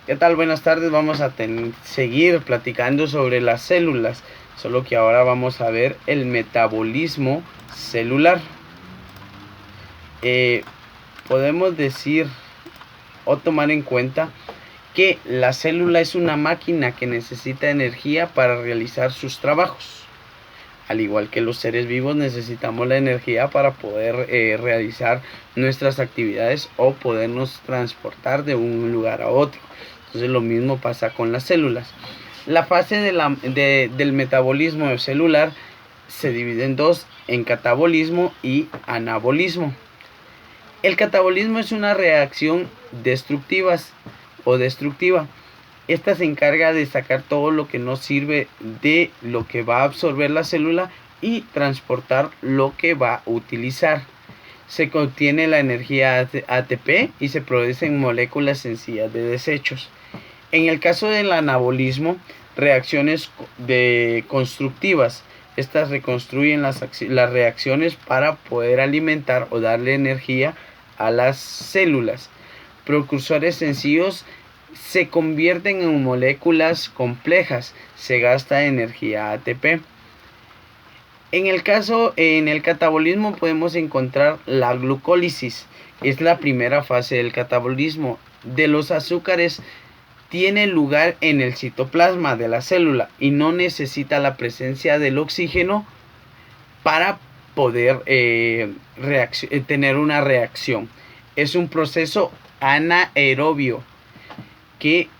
¿Qué tal? Buenas tardes. Vamos a seguir platicando sobre las células, solo que ahora vamos a ver el metabolismo celular. Podemos decir o tomar en cuenta que la célula es una máquina que necesita energía para realizar sus trabajos. Al igual que los seres vivos necesitamos la energía para poder realizar nuestras actividades o podernos transportar de un lugar a otro. Entonces lo mismo pasa con las células. La fase del metabolismo celular se divide en dos, en catabolismo y anabolismo. El catabolismo es una reacción destructiva. Esta se encarga de sacar todo lo que no sirve de lo que va a absorber la célula y transportar lo que va a utilizar. Se contiene la energía ATP y se producen moléculas sencillas de desechos. En el caso del anabolismo, reacciones constructivas. Estas reconstruyen las reacciones para poder alimentar o darle energía a las células. Precursores sencillos se convierten en moléculas complejas, se gasta energía ATP. En el catabolismo podemos encontrar la glucólisis, es la primera fase del catabolismo. De los azúcares tiene lugar en el citoplasma de la célula y no necesita la presencia del oxígeno para poder tener una reacción. Es un proceso anaerobio que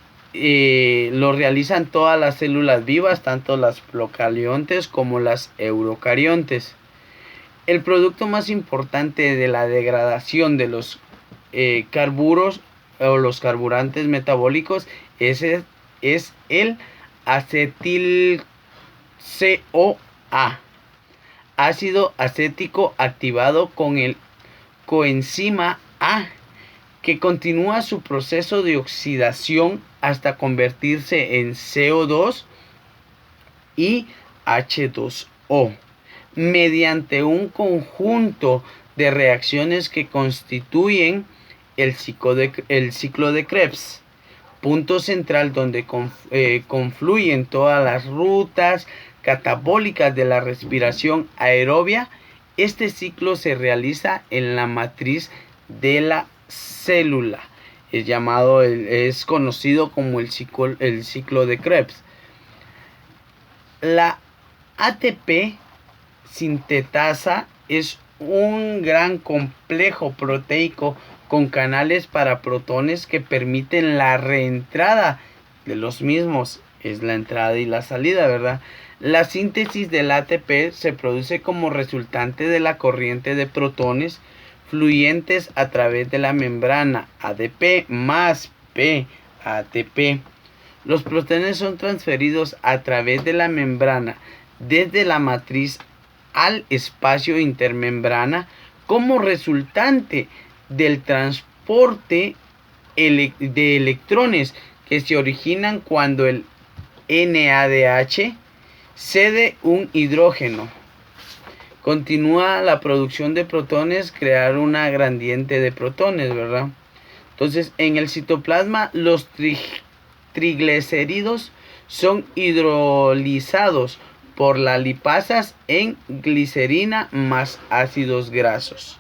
lo realizan todas las células vivas, tanto las procariontes como las eucariontes. El producto más importante de la degradación de los carburos o los carburantes metabólicos es el acetil CoA, ácido acético activado con el coenzima A, que continúa su proceso de oxidación hasta convertirse en CO2 y H2O mediante un conjunto de reacciones que constituyen el ciclo de Krebs, punto central donde confluyen todas las rutas catabólicas de la respiración aerobia. Este ciclo se realiza en la matriz de la célula. Es conocido como el ciclo de Krebs. La ATP sintetasa es un gran complejo proteico con canales para protones que permiten la reentrada de los mismos. Es la entrada y la salida, ¿verdad? La síntesis del ATP se produce como resultante de la corriente de protones fluyentes a través de la membrana ADP más P ATP. Los protones son transferidos a través de la membrana desde la matriz al espacio intermembrana como resultante del transporte de electrones que se originan cuando el NADH cede un hidrógeno. Continúa la producción de protones, crear una gradiente de protones, ¿verdad? Entonces, en el citoplasma, los triglicéridos son hidrolizados por las lipasas en glicerina más ácidos grasos.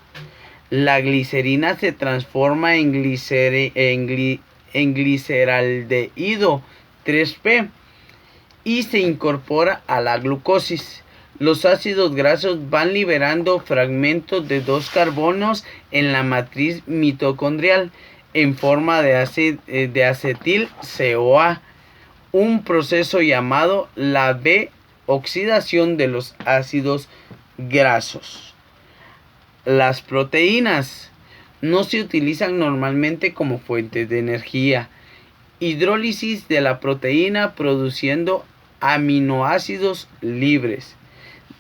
La glicerina se transforma en gliceraldehído 3P y se incorpora a la glucosis. Los ácidos grasos van liberando fragmentos de 2 carbonos en la matriz mitocondrial en forma de acetil CoA, un proceso llamado la oxidación de los ácidos grasos. Las proteínas no se utilizan normalmente como fuentes de energía. Hidrólisis de la proteína produciendo aminoácidos libres.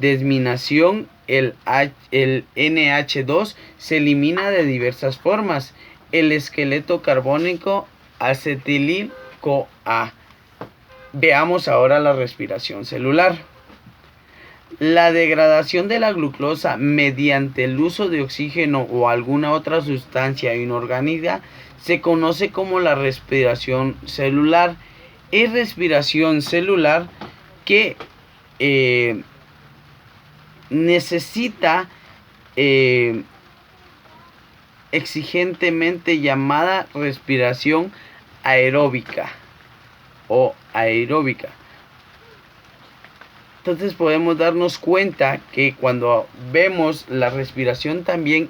Desminación, el NH2 se elimina de diversas formas. El esqueleto carbónico acetil-CoA. Veamos ahora la respiración celular. La degradación de la glucosa mediante el uso de oxígeno o alguna otra sustancia inorgánica se conoce como la respiración celular. Es respiración celular que necesita exigentemente llamada respiración aeróbica o aeróbica. Entonces podemos darnos cuenta que cuando vemos la respiración también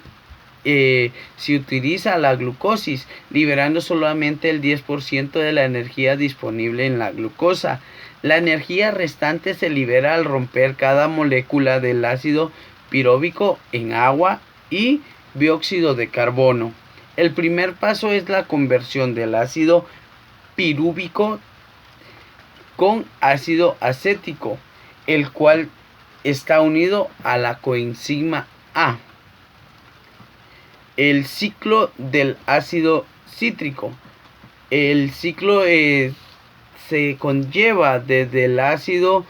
se utiliza la glucosis, liberando solamente el 10% de la energía disponible en la glucosa. La energía restante se libera al romper cada molécula del ácido piróvico en agua y dióxido de carbono. El primer paso es la conversión del ácido pirúvico con ácido acético, el cual está unido a la coenzima A. El ciclo del ácido cítrico. El ciclo se conlleva desde el ácido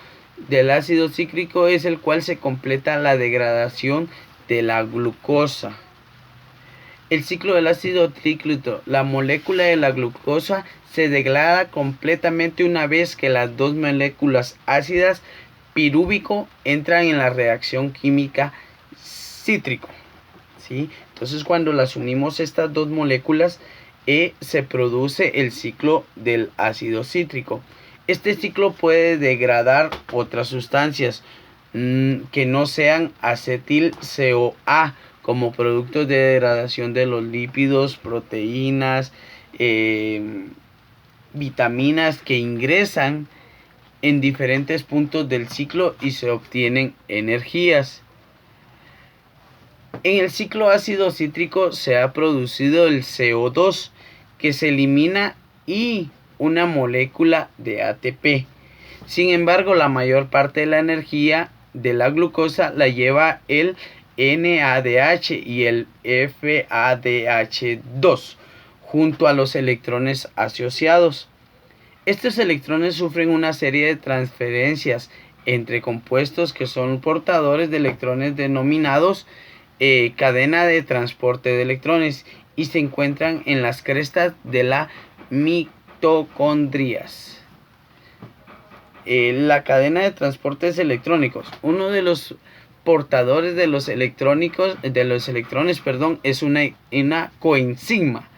cítrico, es el cual se completa la degradación de la glucosa. El ciclo del ácido triclítico. La molécula de la glucosa se degrada completamente una vez que las dos moléculas ácidas pirúvico entran en la reacción química cítrico, ¿sí? Entonces cuando las unimos estas dos moléculas se produce el ciclo del ácido cítrico. Este ciclo puede degradar otras sustancias que no sean acetil-CoA como productos de degradación de los lípidos, proteínas, vitaminas que ingresan en diferentes puntos del ciclo y se obtienen energías. En el ciclo ácido cítrico se ha producido el CO2 que se elimina y una molécula de ATP. Sin embargo, la mayor parte de la energía de la glucosa la lleva el NADH y el FADH2 junto a los electrones asociados. Estos electrones sufren una serie de transferencias entre compuestos que son portadores de electrones denominados cadena de transporte de electrones y se encuentran en las crestas de las mitocondrias. La cadena de transportes electrónicos. Uno de los portadores de los electrones, es una coenzima.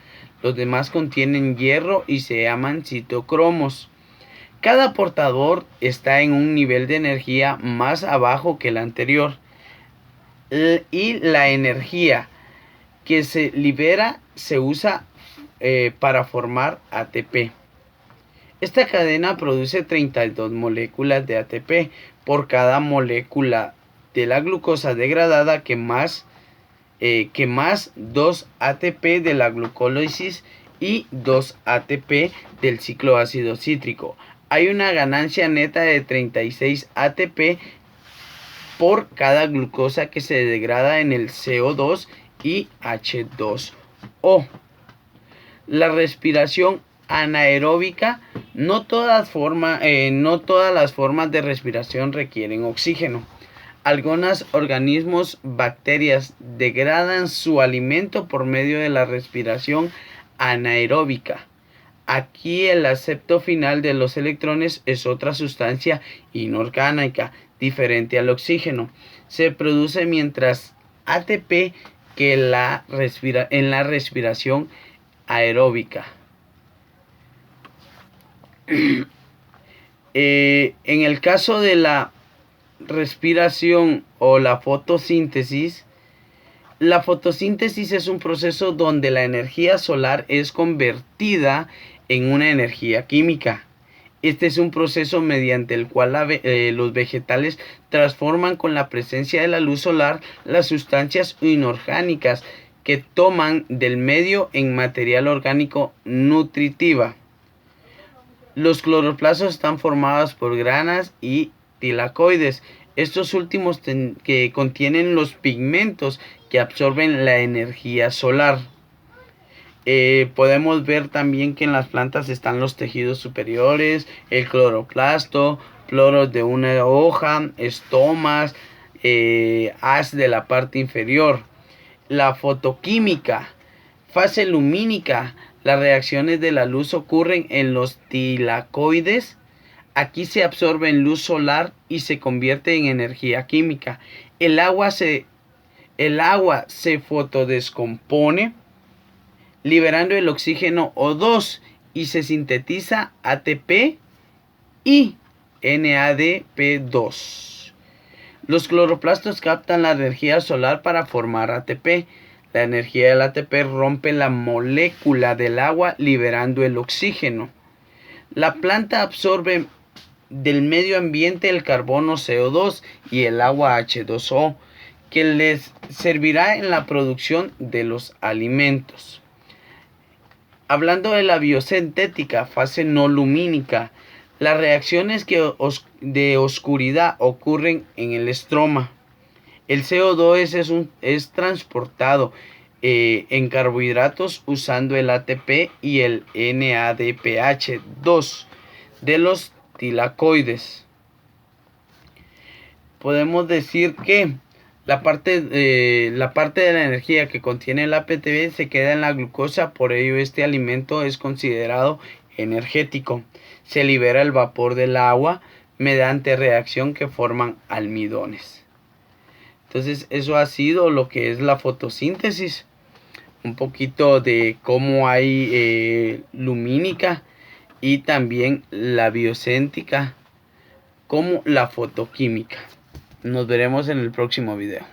Los demás contienen hierro y se llaman citocromos. Cada portador está en un nivel de energía más abajo que el anterior. Y la energía que se libera se usa para formar ATP. Esta cadena produce 32 moléculas de ATP por cada molécula de la glucosa degradada que más 2 ATP de la glucólisis y 2 ATP del ciclo ácido cítrico. Hay una ganancia neta de 36 ATP por cada glucosa que se degrada en el CO2 y H2O. La respiración anaeróbica. No todas las formas de respiración requieren oxígeno. Algunos organismos, bacterias, degradan su alimento por medio de la respiración anaeróbica. Aquí el acepto final de los electrones es otra sustancia inorgánica, diferente al oxígeno. Se produce mientras ATP que en la respiración aeróbica. En el caso de la respiración o la fotosíntesis es un proceso donde la energía solar es convertida en una energía química. Este es un proceso mediante el cual los vegetales transforman con la presencia de la luz solar las sustancias inorgánicas que toman del medio en material orgánico nutritiva. Los cloroplastos están formados por granas y tilacoides. Estos últimos que contienen los pigmentos que absorben la energía solar. Podemos ver también que en las plantas están los tejidos superiores, el cloroplasto, poros de una hoja, estomas, haz de la parte inferior. La fotoquímica, fase lumínica. Las reacciones de la luz ocurren en los tilacoides. Aquí se absorbe en luz solar y se convierte en energía química. El agua se fotodescompone, liberando el oxígeno O2 y se sintetiza ATP y NADP2. Los cloroplastos captan la energía solar para formar ATP. La energía del ATP rompe la molécula del agua liberando el oxígeno. La planta absorbe del medio ambiente el carbono CO2 y el agua H2O, que les servirá en la producción de los alimentos. Hablando de la biosintética, fase no lumínica, las reacciones de oscuridad ocurren en el estroma. El CO2 es transportado en carbohidratos usando el ATP y el NADPH2 de los tilacoides. Podemos decir que la parte de la energía que contiene el ATP se queda en la glucosa, por ello este alimento es considerado energético. Se libera el vapor del agua mediante reacción que forman almidones. Entonces eso ha sido lo que es la fotosíntesis, un poquito de cómo hay lumínica y también la biocéntica como la fotoquímica. Nos veremos en el próximo video.